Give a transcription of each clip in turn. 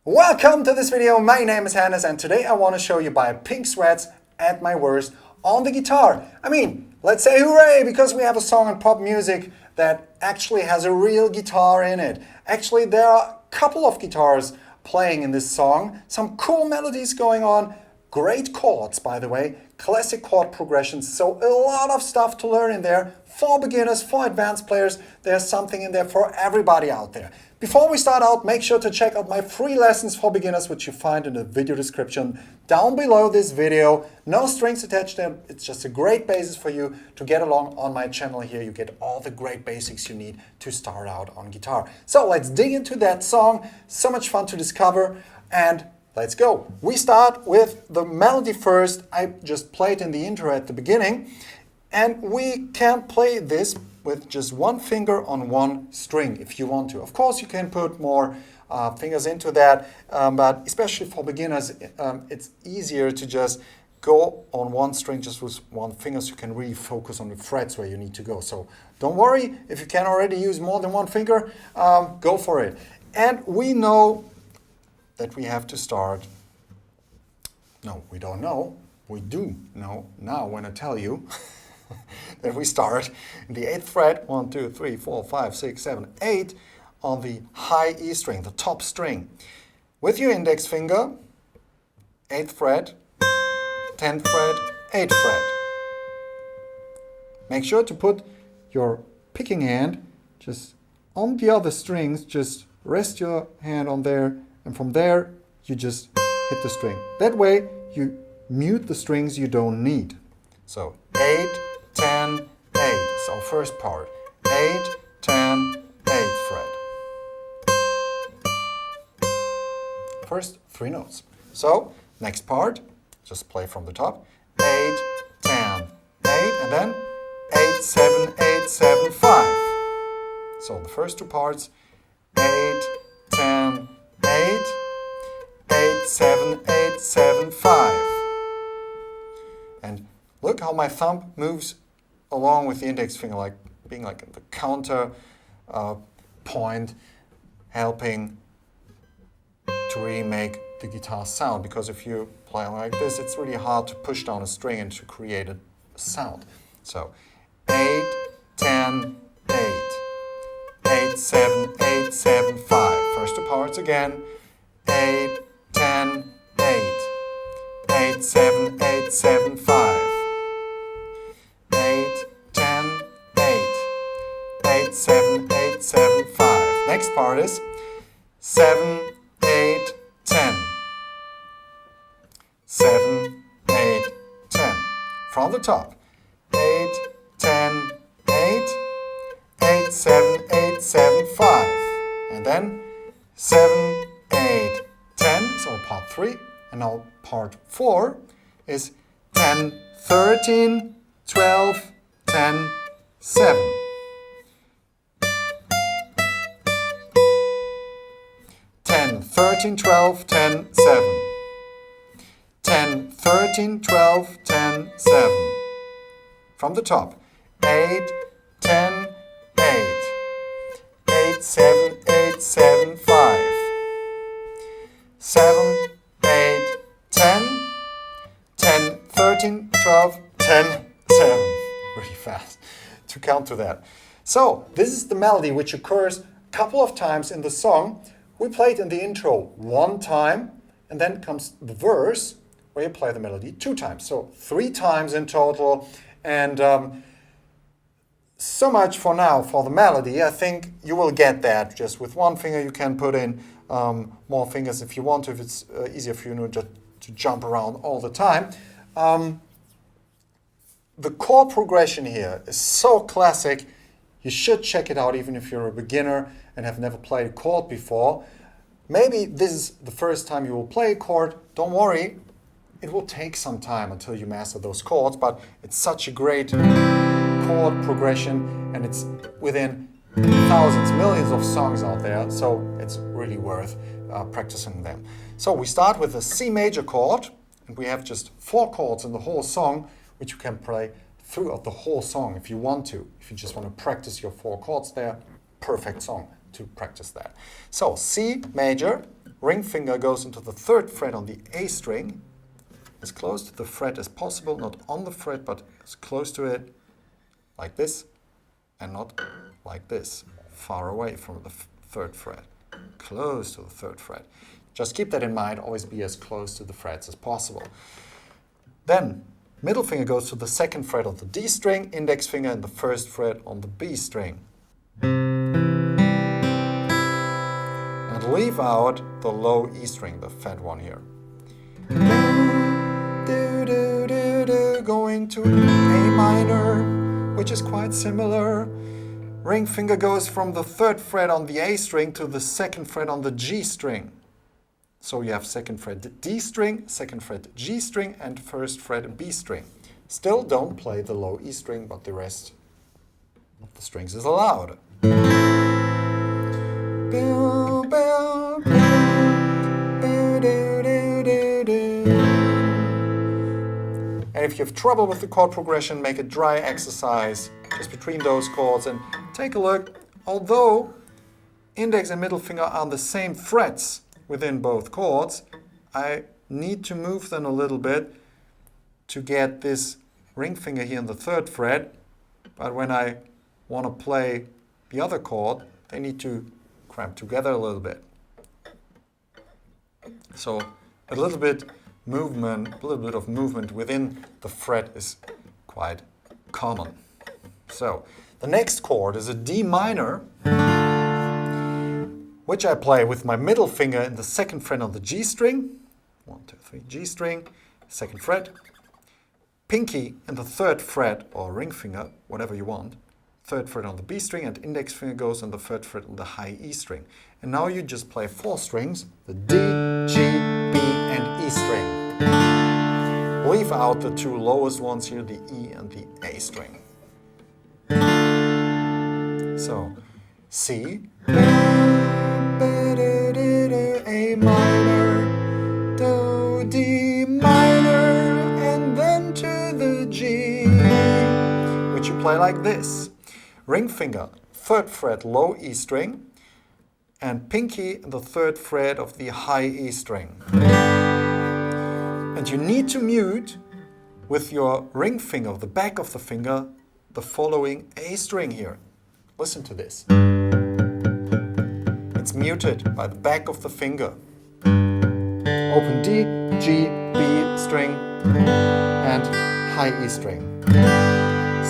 Welcome to this video. My name is Hannes and today I want to show you by Pink Sweats at my worst on the guitar. Let's say hooray because we have a song in pop music that actually has a real guitar in it. Actually, there are a couple of guitars playing in this song, some cool melodies going on, great chords by the way, classic chord progressions, so a lot of stuff to learn in there for beginners, for advanced players. There's something in there for everybody out there. Before we start out, make sure to check out my free lessons for beginners, which you find in the video description down below this video. No strings attached there. It's just a great basis for you to get along on my channel here. You get all the great basics you need to start out on guitar. So let's dig into that song. So much fun to discover and let's go. We start with the melody first. I just played in the intro at the beginning and we can play this with just one finger on one string if you want to. Of course, you can put more fingers into that, but especially for beginners, it's easier to just go on one string just with one finger so you can really focus on the frets where you need to go. So don't worry, if you can already use more than one finger, go for it. And we know that we have to start. No, we don't know. We do know now when I tell you. That we start in the 8th fret, 1, 2, 3, 4, 5, 6, 7, 8 on the high E string, the top string. With your index finger, 8th fret, 10th fret, 8th fret. Make sure to put your picking hand just on the other strings, just rest your hand on there, and from there you just hit the string. That way you mute the strings you don't need. So 8, 10, 8. So first part, 8, 10, 8th fret. First 3 notes. So next part, just play from the top, 8, 10, 8, and then 8, 7, 8, 7, 5. So the first 2 parts, 8, 10, 8, 8, 7, 8, 7, 5. And look how my thumb moves along with the index finger, like being like the counter point, helping to really make the guitar sound. Because if you play like this, it's really hard to push down a string and to create a sound. So 8, 10, 8, 8, 7, 8, 7, 5. First 2 parts again, 8, 10, 8, 8, 7, 8, 7, 5. 8, 10, 8, 8, 7, 8, 7, 5. Next part is 7, 8, 10. 7, 8, 10. From the top, 8, 10, 8, 8, 7, 8, 7, 5. And then 7, 8, 10. So part 3. And now part 4 is 10, 13, 12, 10, 7. 10, 13, 12, 10, 7. 10, 13, 12, 10, 7. From the top, 8, 10, 8. 8, 7, 8, 7, 5. 7, 8, 10. 10, 13, 12, 10, 7. Really fast to count to that. So this is the melody which occurs a couple of times in the song. We played in the intro 1 time and then comes the verse where you play the melody 2 times. So 3 times in total. And so much for now for the melody. I think you will get that. Just with 1 finger you can put in more fingers if you want to, if it's easier for you just to jump around all the time. The chord progression here is so classic. You should check it out even if you're a beginner and have never played a chord before. Maybe this is the first time you will play a chord. Don't worry, it will take some time until you master those chords, but it's such a great chord progression and it's within thousands, millions of songs out there, so it's really worth practicing them. So we start with a C major chord and we have just 4 chords in the whole song which you can play throughout the whole song if you want to. If you just want to practice your 4 chords there, perfect song to practice that. So C major, ring finger goes into the 3rd fret on the A string, as close to the fret as possible, not on the fret, but as close to it, like this, and not like this, far away from the 3rd fret, close to the 3rd fret. Just keep that in mind, always be as close to the frets as possible. Then, middle finger goes to the 2nd fret of the D string, index finger in the 1st fret on the B string. And leave out the low E string, the fat one here. Going to A minor, which is quite similar. Ring finger goes from the 3rd fret on the A string to the 2nd fret on the G string. So you have 2nd fret D string, 2nd fret G string, and 1st fret B string. Still don't play the low E string, but the rest of the strings is allowed. And if you have trouble with the chord progression, make a dry exercise just between those chords and take a look. Although index and middle finger are on the same frets within both chords, I need to move them a little bit to get this ring finger here in the 3rd fret. But when I want to play the other chord, they need to cramp together a little bit. So a little bit of movement within the fret is quite common. So the next chord is a D minor, which I play with my middle finger in the 2nd fret on the G string. 1, 2, 3, G string, 2nd fret. Pinky in the 3rd fret, or ring finger, whatever you want. 3rd fret on the B string, and index finger goes on the 3rd fret on the high E string. And now you just play 4 strings, the D, G, B, and E string. Leave out the 2 lowest ones here, the E and the A string. So, C, A minor, do, D minor, and then to the G, which you play like this. Ring finger, 3rd fret, low E string, and pinky in the 3rd fret of the high E string. And you need to mute with your ring finger, the back of the finger, the following A string here. Listen to this. It's muted by the back of the finger. Open D, G, B string, and high E string.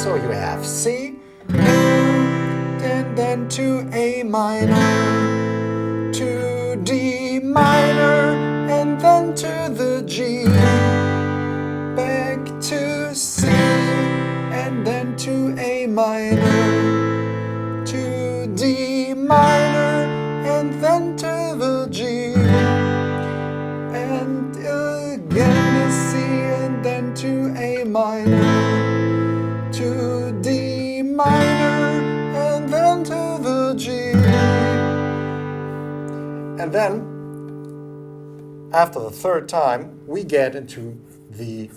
So you have C, and then to A minor, to D minor, and then to the G, back to C, and then to A minor, to D minor, and then to the G, and again to C, and then to A minor, to D minor, and then to the G. And then, after the 3rd time, we get into the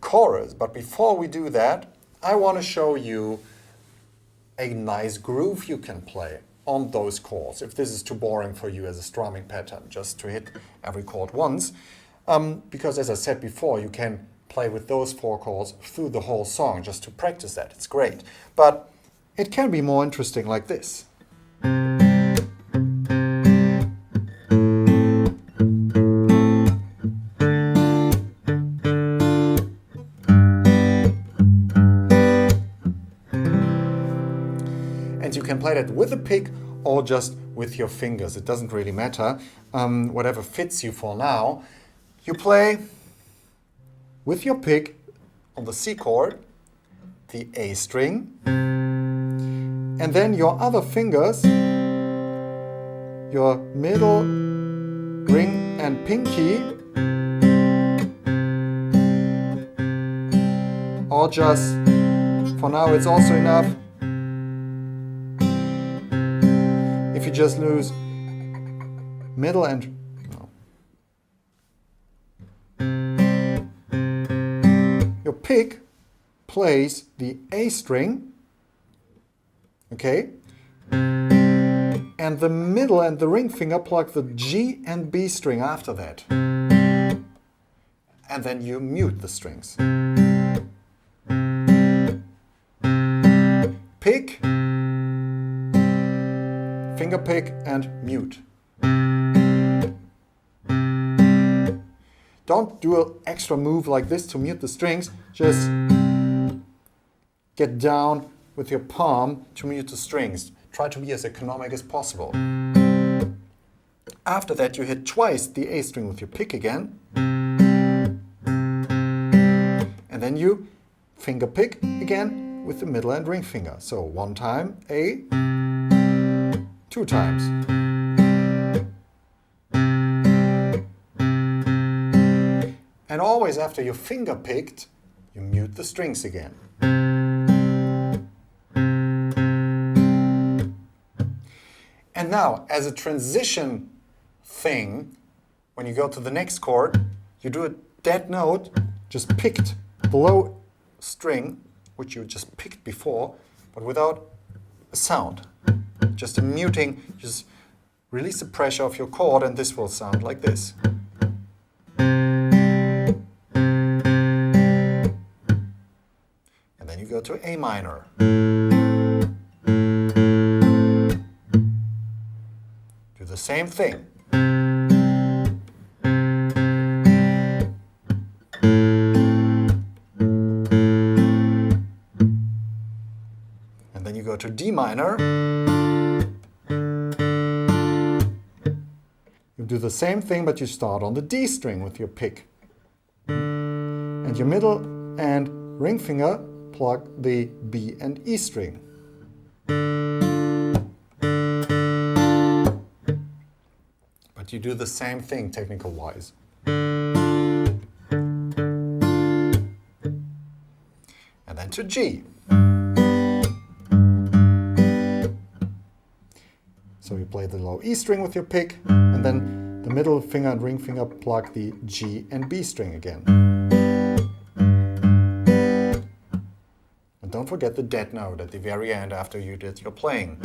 chorus. But before we do that, I want to show you a nice groove you can play on those chords. If this is too boring for you as a strumming pattern, just to hit every chord once. Because as I said before, you can play with those 4 chords through the whole song just to practice that. It's great. But it can be more interesting like this. And you can play that with a pick or just with your fingers. It doesn't really matter. Whatever fits you for now. You play with your pick on the C chord, the A string, and then your other fingers, your middle ring and pinky, or just, for now it's also enough, if you just lose middle and your pick plays the A string, okay, and and the middle and the ring finger pluck the G and B string after that. And then you mute the strings. Pick, finger pick, and mute. Don't do an extra move like this to mute the strings. Just get down with your palm to mute the strings. Try to be as economic as possible. After that, you hit twice the A string with your pick again. And then you finger pick again with the middle and ring finger. So 1 time A, 2 times. And always after your finger picked, you mute the strings again. And now, as a transition thing, when you go to the next chord, you do a dead note, just picked the low string, which you just picked before, but without a sound. Just a muting, just release the pressure of your chord, and this will sound like this. And then you go to A minor. Do the same thing. And then you go to D minor. You do the same thing, but you start on the D string with your pick. And your middle and ring finger plug the B and E string. But you do the same thing technical wise. And then to G. So you play the low E string with your pick, and then the middle finger and ring finger plug the G and B string again. And don't forget the dead note at the very end after you did your playing.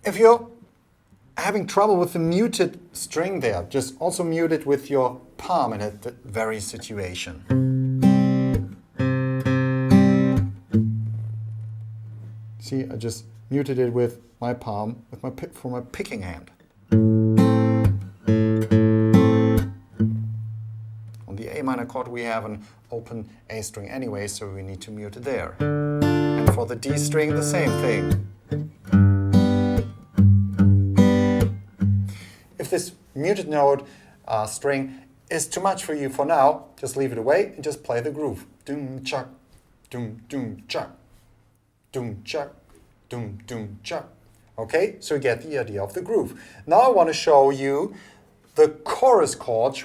If you're having trouble with the muted string there, just also mute it with your palm in that very situation. See, I just muted it with my palm with my for my picking hand. On the A minor chord we have an open A string anyway, so we need to mute it there. And for the D string, the same thing. If this muted note string is too much for you for now, just leave it away and just play the groove. Doom chuck, doom doom chuck, doom chuck, doom doom chuck. Okay, so you get the idea of the groove. Now I want to show you the chorus chords,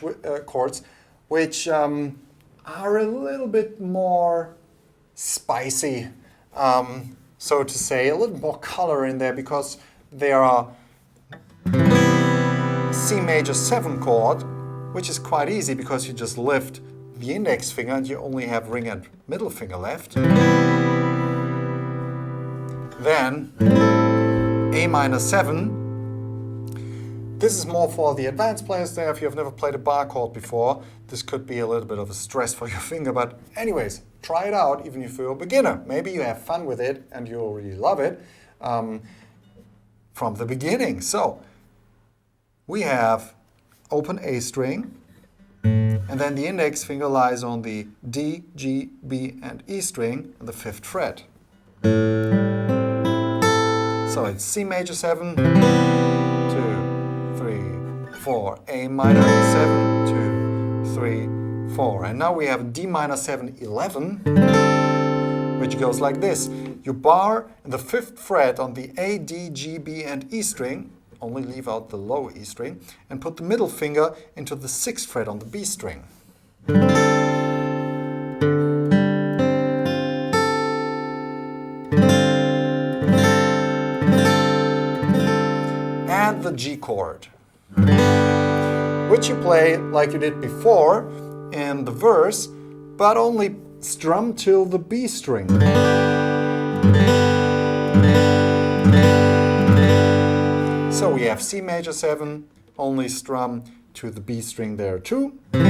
which are a little bit more spicy, so to say, a little more color in there because there are C major 7 chord, which is quite easy because you just lift the index finger and you only have ring and middle finger left. Then A minor 7. This is more for the advanced players there. If you've never played a bar chord before, this could be a little bit of a stress for your finger, but anyways, try it out even if you're a beginner. Maybe you have fun with it and you'll really love it from the beginning. So we have open A string, and then the index finger lies on the D, G, B, and E string on the 5th fret. So it's C major 7, 2, 3, 4. 4, A minor 7, 2, 3, 4. And now we have D minor 7, 11, which goes like this. You bar in the 5th fret on the A, D, G, B, and E string, only leave out the low E string, and put the middle finger into the 6th fret on the B string. And the G chord, which you play like you did before in the verse, but only strum till the B string. So we have C major 7, only strum to the B string there too. 2,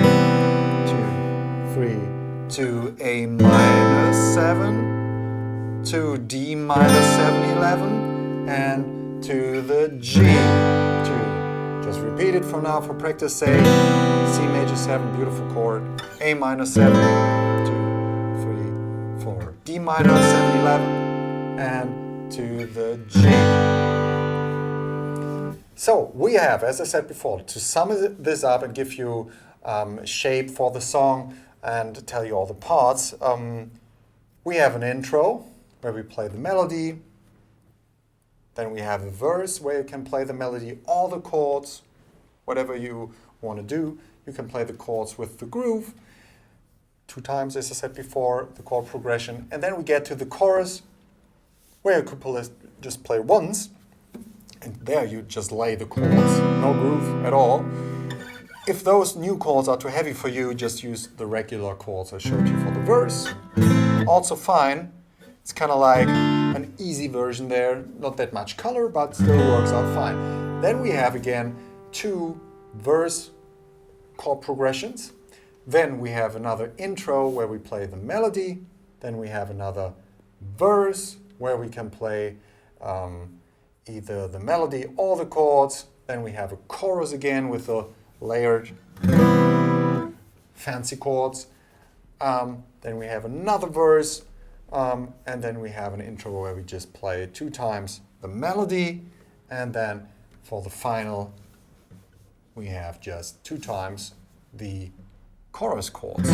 3, to A minor 7, to D minor 7, 11, and to the G. 2. Just repeat it for now for practice sake. C major 7, beautiful chord. A minor 7, 2, 3, 4. D minor 7, 11, and to the G. So we have, as I said before, to sum this up and give you shape for the song and tell you all the parts, we have an intro where we play the melody. Then we have a verse where you can play the melody, all the chords, whatever you want to do. You can play the chords with the groove. 2 times, as I said before, the chord progression. And then we get to the chorus, where you could just play once. And there you just lay the chords, no groove at all. If those new chords are too heavy for you, just use the regular chords I showed you for the verse. Also fine. It's kind of like an easy version there, not that much color, but still works out fine. Then we have again 2 verse chord progressions. Then we have another intro where we play the melody. Then we have another verse where we can play either the melody or the chords. Then we have a chorus again with the layered fancy chords. Then we have another verse. And then we have an intro where we just play 2 times the melody, and then for the final we have just 2 times the chorus chords.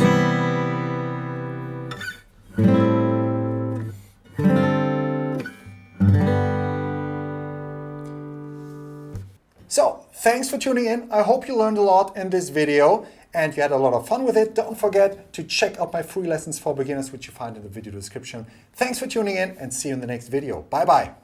So, thanks for tuning in. I hope you learned a lot in this video and you had a lot of fun with it. Don't forget to check out my free lessons for beginners, which you find in the video description. Thanks for tuning in and see you in the next video. Bye bye.